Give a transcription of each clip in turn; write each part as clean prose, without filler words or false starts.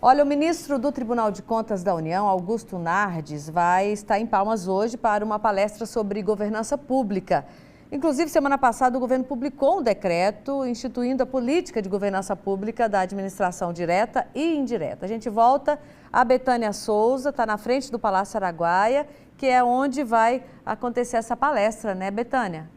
Olha, o ministro do Tribunal de Contas da União, Augusto Nardes, vai estar em Palmas hoje para uma palestra sobre governança pública. Inclusive, semana passada, o governo publicou um decreto instituindo a política de governança pública da administração direta e indireta. A gente volta a Betânia Souza, está na frente do Palácio Araguaia, que é onde vai acontecer essa palestra, né, Betânia?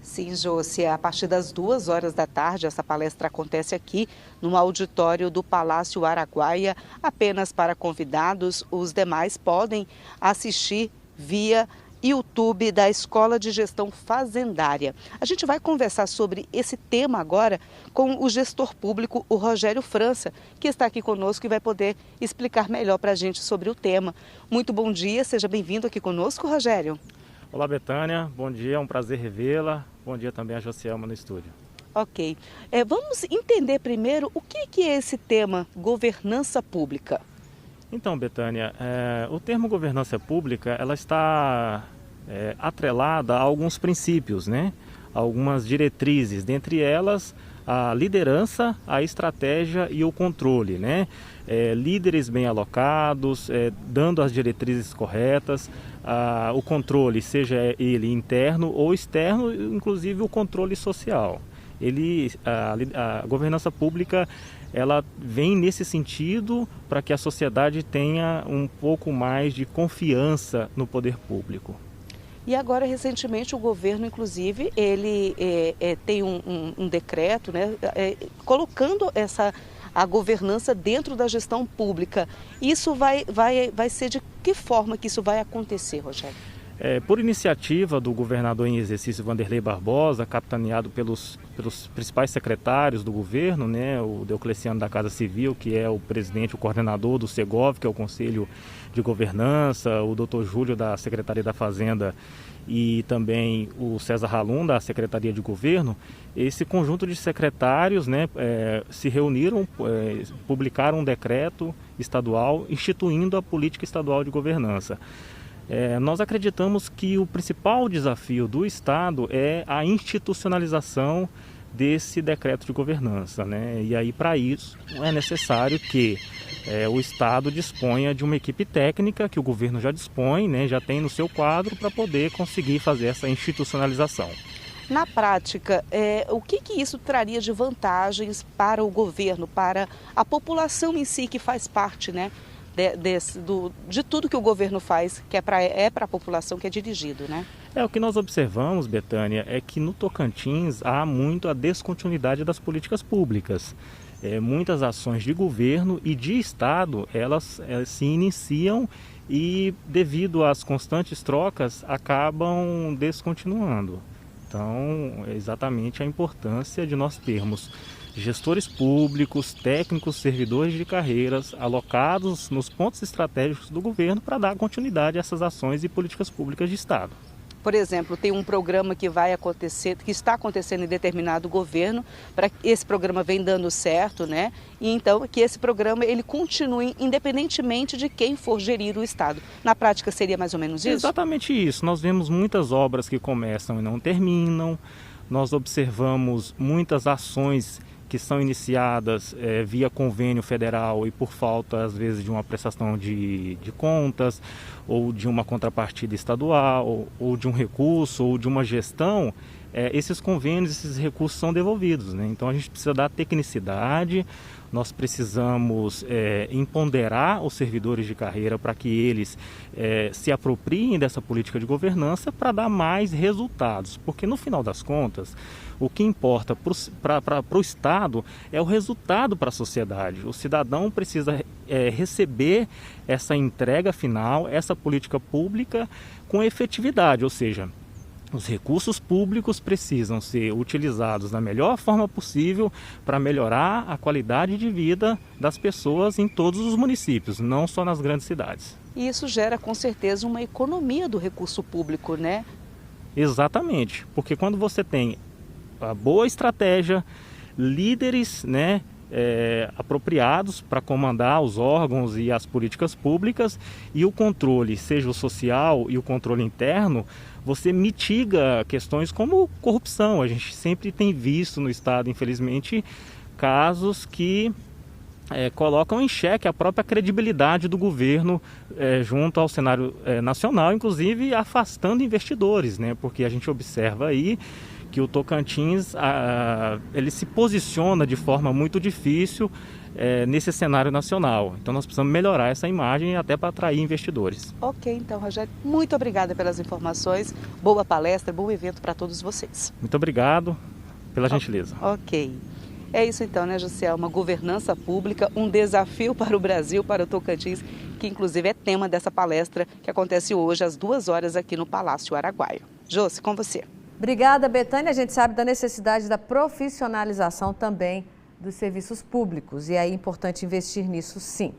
Sim, Josi, a partir das 2 horas da tarde, essa palestra acontece aqui no auditório do Palácio Araguaia, apenas para convidados. Os demais podem assistir via YouTube da Escola de Gestão Fazendária. A gente vai conversar sobre esse tema agora com o gestor público, o Rogério França, que está aqui conosco e vai poder explicar melhor para a gente sobre o tema. Muito bom dia, seja bem-vindo aqui conosco, Rogério. Olá, Betânia, bom dia, é um prazer revê-la. Bom dia também a Josielma no estúdio. Ok, vamos entender primeiro o que é esse tema governança pública. Então, Betânia, o termo governança pública, ela está atrelada a alguns princípios, né? Algumas diretrizes, dentre elas a liderança, a estratégia e o controle, né? Líderes bem alocados, dando as diretrizes corretas, o controle, seja ele interno ou externo, inclusive o controle social. A governança pública, ela vem nesse sentido para que a sociedade tenha um pouco mais de confiança no poder público. E agora, recentemente, o governo, inclusive, ele tem um decreto, né, colocando a governança dentro da gestão pública. Isso vai ser de que forma que isso vai acontecer, Rogério? Por iniciativa do governador em exercício Wanderley Barbosa, capitaneado pelos principais secretários do governo, né, o Deocleciano da Casa Civil, que é o presidente, o coordenador do Segov, que é o Conselho de Governança, o Dr. Júlio da Secretaria da Fazenda e também o César Halum da Secretaria de Governo. Esse conjunto de secretários, né, se reuniram, publicaram um decreto estadual instituindo a política estadual de governança. Nós acreditamos que o principal desafio do Estado é a institucionalização desse decreto de governança, né? E aí, para isso, é necessário que o Estado disponha de uma equipe técnica que o governo já dispõe, né? Já tem no seu quadro para poder conseguir fazer essa institucionalização. Na prática, o que isso traria de vantagens para o governo, para a população em si que faz parte, né? De tudo que o governo faz, que é para a população que é dirigido, né? O que nós observamos, Betânia, é que no Tocantins há muito a descontinuidade das políticas públicas. Muitas ações de governo e de Estado, elas se iniciam e, devido às constantes trocas, acabam descontinuando. Então, é exatamente a importância de nós termos gestores públicos, técnicos, servidores de carreiras alocados nos pontos estratégicos do governo para dar continuidade a essas ações e políticas públicas de Estado. Por exemplo, tem um programa que está acontecendo em determinado governo, para que esse programa vem dando certo, né? E então que esse programa ele continue independentemente de quem for gerir o Estado. Na prática seria mais ou menos isso? Exatamente isso. Nós vemos muitas obras que começam e não terminam. Nós observamos muitas ações que são iniciadas via convênio federal e por falta, às vezes, de uma prestação de contas, ou de uma contrapartida estadual, ou de um recurso, ou de uma gestão, esses convênios, esses recursos são devolvidos, né? Então a gente precisa dar tecnicidade, nós precisamos empoderar os servidores de carreira para que eles se apropriem dessa política de governança para dar mais resultados, porque no final das contas, o que importa para o Estado é o resultado para a sociedade. O cidadão precisa receber essa entrega final, essa política pública com efetividade, ou seja, os recursos públicos precisam ser utilizados da melhor forma possível para melhorar a qualidade de vida das pessoas em todos os municípios, não só nas grandes cidades. E isso gera com certeza uma economia do recurso público, né? Exatamente, porque quando você tem a boa estratégia, líderes, né, apropriados para comandar os órgãos e as políticas públicas e o controle, seja o social e o controle interno, você mitiga questões como corrupção. A gente sempre tem visto no Estado, infelizmente, casos que colocam em xeque a própria credibilidade do governo junto ao cenário nacional, inclusive afastando investidores, né? Porque a gente observa aí que o Tocantins ele se posiciona de forma muito difícil nesse cenário nacional. Então nós precisamos melhorar essa imagem até para atrair investidores. Ok, então, Rogério, muito obrigada pelas informações. Boa palestra, bom evento para todos vocês. Muito obrigado pela gentileza. Ok. É isso então, né, José? Uma governança pública, um desafio para o Brasil, para o Tocantins, que inclusive é tema dessa palestra que acontece hoje às 2 horas aqui no Palácio Araguaia. Josi, com você. Obrigada, Betânia. A gente sabe da necessidade da profissionalização também dos serviços públicos e é importante investir nisso, sim.